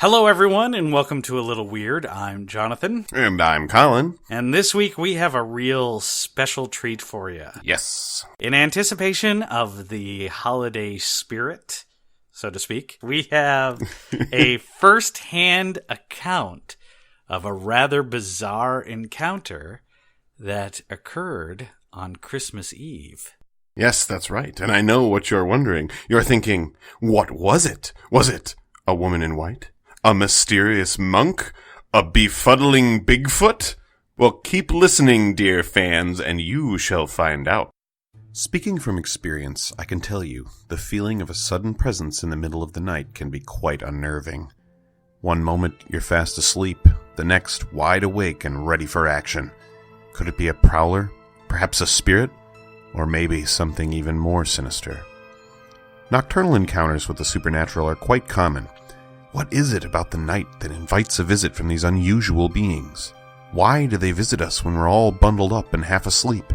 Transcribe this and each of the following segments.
Hello, everyone, and welcome to A Little Weird. I'm Jonathan. And I'm Colin. And this week we have a real special treat for you. Yes. In anticipation of the holiday spirit, so to speak, we have a first-hand account of a rather bizarre encounter that occurred on Christmas Eve. Yes, that's right. And I know what you're wondering. You're thinking, what was it? Was it a woman in white? A mysterious monk? A befuddling Bigfoot? Well, keep listening, dear fans, and you shall find out. Speaking from experience, I can tell you, the feeling of a sudden presence in the middle of the night can be quite unnerving. One moment you're fast asleep, the next wide awake and ready for action. Could it be a prowler? Perhaps a spirit? Or maybe something even more sinister? Nocturnal encounters with the supernatural are quite common. What is it about the night that invites a visit from these unusual beings? Why do they visit us when we're all bundled up and half asleep?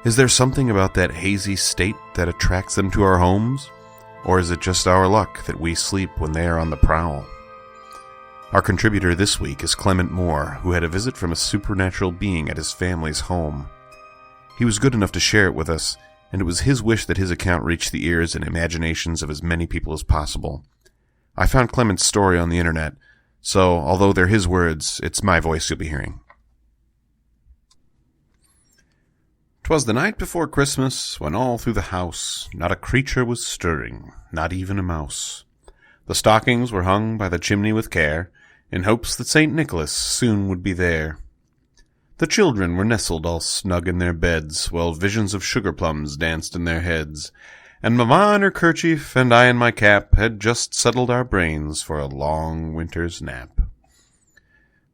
Is there something about that hazy state that attracts them to our homes? Or is it just our luck that we sleep when they are on the prowl? Our contributor this week is Clement Moore, who had a visit from a supernatural being at his family's home. He was good enough to share it with us, and it was his wish that his account reach the ears and imaginations of as many people as possible. I found Clement's story on the internet, so although they're his words, it's my voice you'll be hearing. 'Twas the night before Christmas, when all through the house not a creature was stirring, not even a mouse. The stockings were hung by the chimney with care, in hopes that St. Nicholas soon would be there. The children were nestled all snug in their beds, while visions of sugar plums danced in their heads, and Mamma in her kerchief and I in my cap had just settled our brains for a long winter's nap.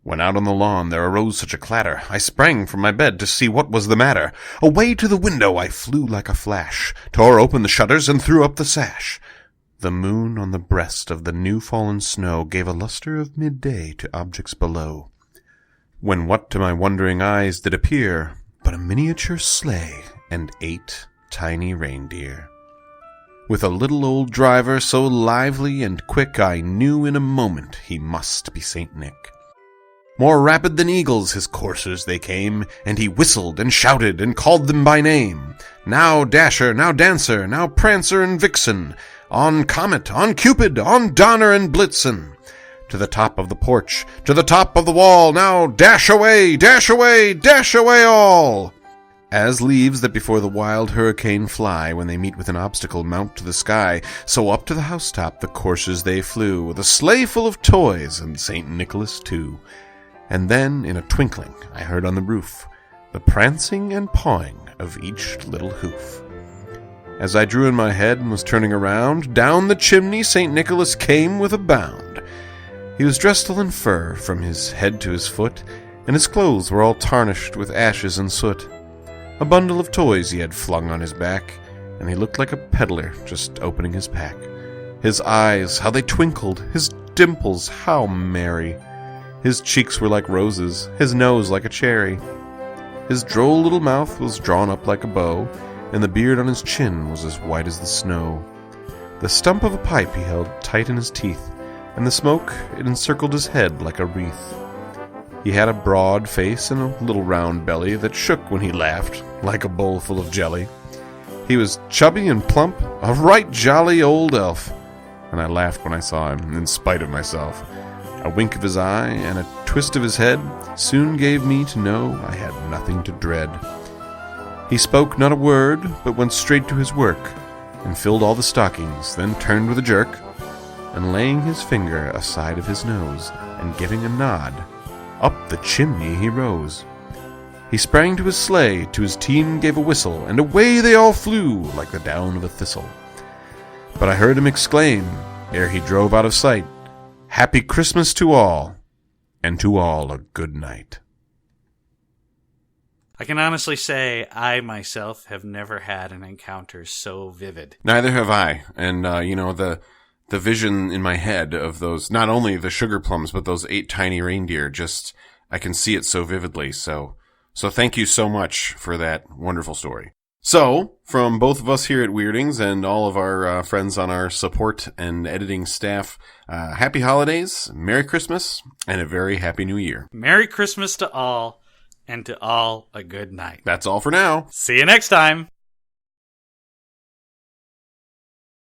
When out on the lawn there arose such a clatter, I sprang from my bed to see what was the matter. Away to the window I flew like a flash, tore open the shutters and threw up the sash. The moon on the breast of the new-fallen snow gave a luster of midday to objects below, when what to my wondering eyes did appear but a miniature sleigh and 8 tiny reindeer. With a little old driver so lively and quick, I knew in a moment he must be St. Nick. More rapid than eagles his coursers they came, and he whistled and shouted and called them by name. Now Dasher, now Dancer, now Prancer and Vixen, on Comet, on Cupid, on Donner and Blitzen. To the top of the porch, to the top of the wall, now dash away, dash away, dash away all! As leaves that before the wild hurricane fly when they meet with an obstacle mount to the sky, so up to the housetop the coursers they flew, with a sleigh full of toys and St. Nicholas too. And then, in a twinkling, I heard on the roof the prancing and pawing of each little hoof. As I drew in my head and was turning around, down the chimney St. Nicholas came with a bound. He was dressed all in fur from his head to his foot, and his clothes were all tarnished with ashes and soot. A bundle of toys he had flung on his back, and he looked like a peddler just opening his pack. His eyes, how they twinkled, his dimples, how merry. His cheeks were like roses, his nose like a cherry. His droll little mouth was drawn up like a bow, and the beard on his chin was as white as the snow. The stump of a pipe he held tight in his teeth, and the smoke, it encircled his head like a wreath. He had a broad face and a little round belly that shook when he laughed, like a bowl full of jelly. He was chubby and plump, a right jolly old elf, and I laughed when I saw him, in spite of myself. A wink of his eye and a twist of his head soon gave me to know I had nothing to dread. He spoke not a word, but went straight to his work, and filled all the stockings, then turned with a jerk, and laying his finger aside of his nose, and giving a nod, up the chimney he rose. He sprang to his sleigh, to his team gave a whistle, and away they all flew like the down of a thistle. But I heard him exclaim, ere he drove out of sight, "Happy Christmas to all, and to all a good night." I can honestly say I myself have never had an encounter so vivid. Neither have I, and the vision in my head of those, not only the sugar plums, but those 8 tiny reindeer, just, I can see it so vividly. So thank you so much for that wonderful story. So, from both of us here at Weirdings and all of our friends on our support and editing staff, happy holidays, Merry Christmas, and a very Happy New Year. Merry Christmas to all, and to all a good night. That's all for now. See you next time.